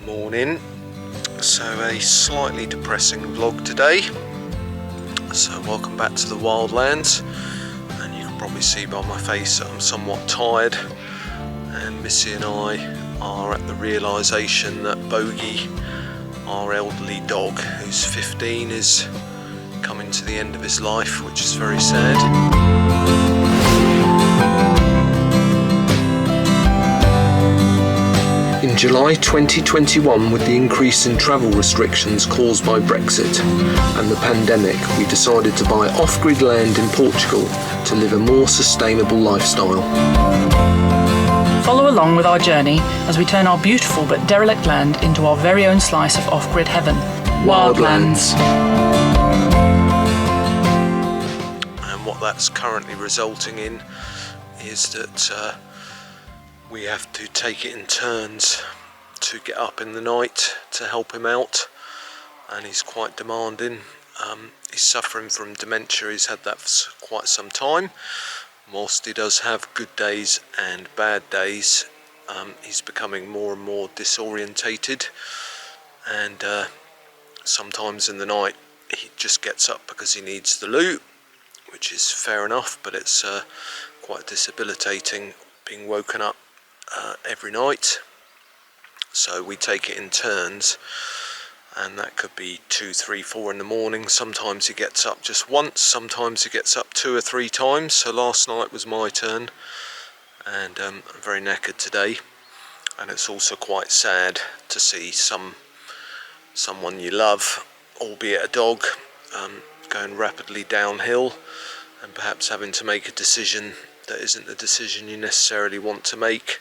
Morning. So a slightly depressing vlog today. So welcome back to the wildlands, and you can probably see by my face that I'm somewhat tired, and Missy and I are at the realisation that Bogie, our elderly dog who's 15, is coming to the end of his life, which is very sad. In July 2021, with the increase in travel restrictions caused by Brexit and the pandemic, we decided to buy off-grid land in Portugal to live a more sustainable lifestyle. Follow along with our journey as we turn our beautiful but derelict land into our very own slice of off-grid heaven, wildlands. And what that's currently resulting in is that we have to take it in turns to get up in the night to help him out, and he's quite demanding. He's suffering from dementia. He's had that for quite some time. Whilst he does have good days and bad days, he's becoming more and more disorientated, and sometimes in the night he just gets up because he needs the loo, which is fair enough, but it's quite debilitating being woken up every night. So we take it in turns, and that could be 2, 3, 4 in the morning. Sometimes he gets up just once, sometimes he gets up 2 or 3 times. So last night was my turn, and I'm very knackered today. And it's also quite sad to see someone you love, albeit a dog, going rapidly downhill and perhaps having to make a decision that isn't the decision you necessarily want to make,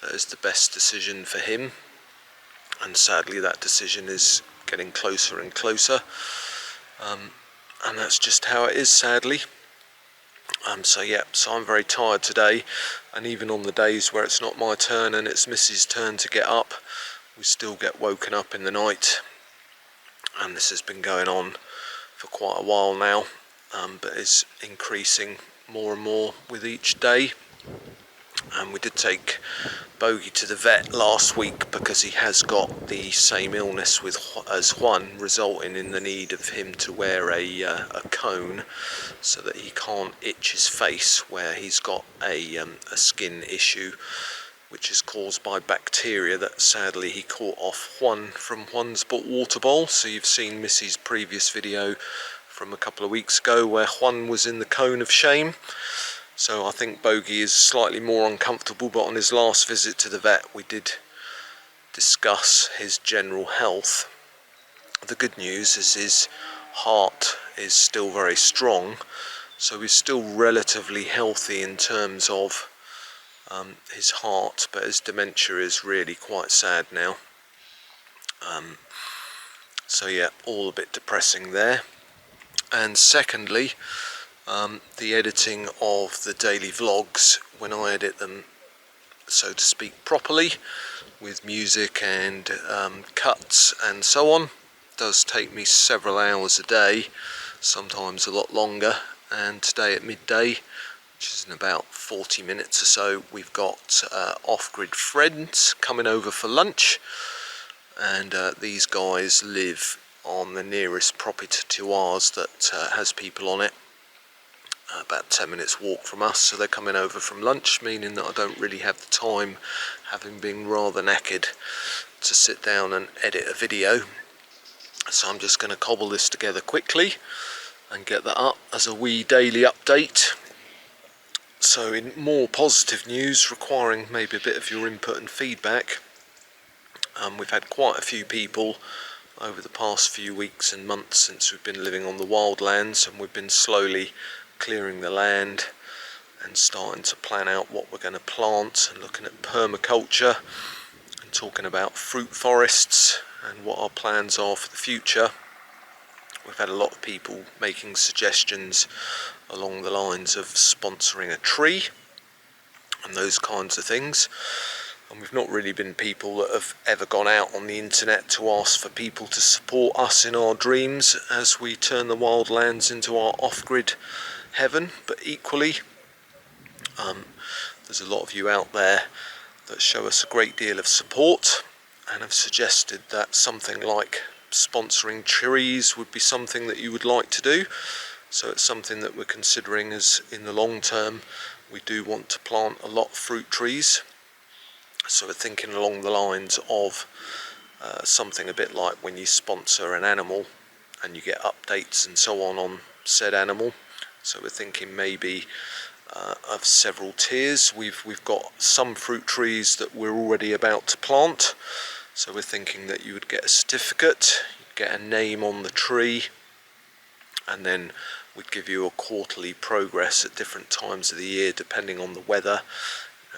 that is the best decision for him. And sadly that decision is getting closer and closer, and that's just how it is, sadly. So I'm very tired today, and even on the days where it's not my turn and it's Missy's turn to get up, we still get woken up in the night, and this has been going on for quite a while now, but is increasing more and more with each day. And we did take Bogie to the vet last week because he has got the same illness as Juan, resulting in the need of him to wear a cone so that he can't itch his face, where he's got a skin issue which is caused by bacteria that sadly he caught off Juan from Juan's water bowl. So you've seen Missy's previous video from a couple of weeks ago where Juan was in the cone of shame. So I think Bogie is slightly more uncomfortable, but on his last visit to the vet we did discuss his general health. The good news is his heart is still very strong, so he's still relatively healthy in terms of his heart, but his dementia is really quite sad now. All a bit depressing there. And secondly, the editing of the daily vlogs, when I edit them, so to speak, properly, with music and cuts and so on, does take me several hours a day, sometimes a lot longer. And today at midday, which is in about 40 minutes or so, we've got off-grid friends coming over for lunch, and these guys live on the nearest property to ours that has people on it, about 10 minutes walk from us. So they're coming over from lunch, meaning that I don't really have the time, having been rather knackered, to sit down and edit a video. So I'm just going to cobble this together quickly and get that up as a wee daily update. So in more positive news, requiring maybe a bit of your input and feedback, we've had quite a few people over the past few weeks and months since we've been living on the wildlands, and we've been slowly clearing the land and starting to plan out what we're going to plant, and looking at permaculture and talking about fruit forests and what our plans are for the future. We've had a lot of people making suggestions along the lines of sponsoring a tree and those kinds of things. And we've not really been people that have ever gone out on the internet to ask for people to support us in our dreams as we turn the wildlands into our off-grid heaven. But equally, there's a lot of you out there that show us a great deal of support, and have suggested that something like sponsoring trees would be something that you would like to do. So it's something that we're considering, as in the long term we do want to plant a lot of fruit trees. So we're thinking along the lines of something a bit like when you sponsor an animal and you get updates and so on said animal. So we're thinking maybe of several tiers. We've got some fruit trees that we're already about to plant, so we're thinking that you would get a certificate, you'd get a name on the tree, and then we'd give you a quarterly progress at different times of the year depending on the weather,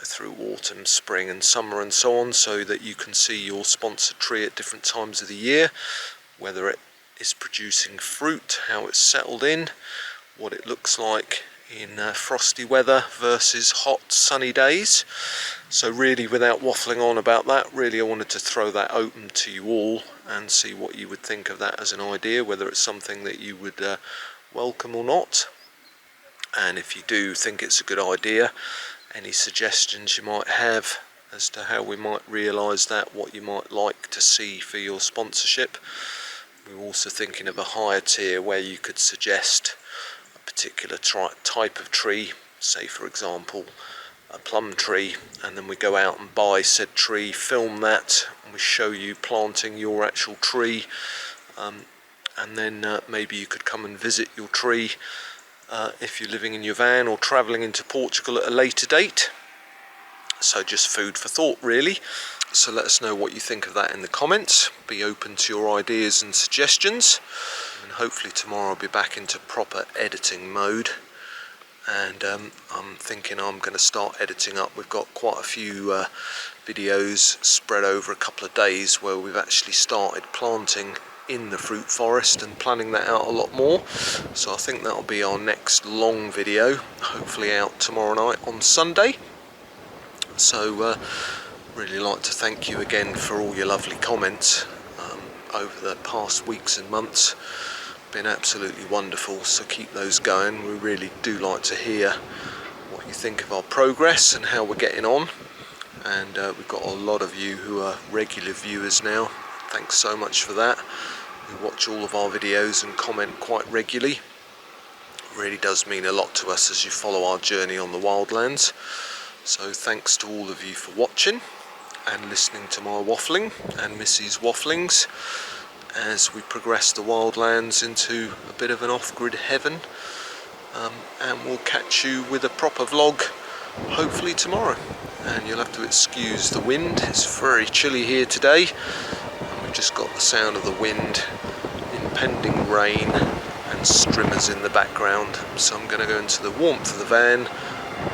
through autumn, spring and summer and so on, so that you can see your sponsored tree at different times of the year, whether it is producing fruit, how it's settled in, what it looks like in frosty weather versus hot sunny days. So really, without waffling on about that, really I wanted to throw that open to you all and see what you would think of that as an idea, whether it's something that you would welcome or not. And if you do think it's a good idea, any suggestions you might have as to how we might realise that, what you might like to see for your sponsorship. We're also thinking of a higher tier where you could suggest particular type of tree, say for example a plum tree, and then we go out and buy said tree, film that, and we show you planting your actual tree, and then maybe you could come and visit your tree if you're living in your van or travelling into Portugal at a later date. So just food for thought really. So let us know what you think of that in the comments. Be open to your ideas and suggestions, and hopefully tomorrow I'll be back into proper editing mode. And I'm thinking I'm going to start editing up. We've got quite a few videos spread over a couple of days where we've actually started planting in the fruit forest and planning that out a lot more. So I think that'll be our next long video, hopefully out tomorrow night on Sunday. So really like to thank you again for all your lovely comments over the past weeks and months. Been absolutely wonderful, so keep those going. We really do like to hear what you think of our progress and how we're getting on. And we've got a lot of you who are regular viewers now. Thanks so much for that. Who watch all of our videos and comment quite regularly. It really does mean a lot to us as you follow our journey on the wildlands. So thanks to all of you for watching and listening to my waffling and Missy's wafflings as we progress the wildlands into a bit of an off-grid heaven. And we'll catch you with a proper vlog hopefully tomorrow. And you'll have to excuse the wind, it's very chilly here today, and we've just got the sound of the wind, impending rain and strimmers in the background. So I'm going to go into the warmth of the van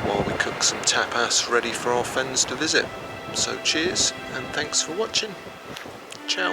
while we cook some tapas ready for our friends to visit. So cheers and thanks for watching. Ciao.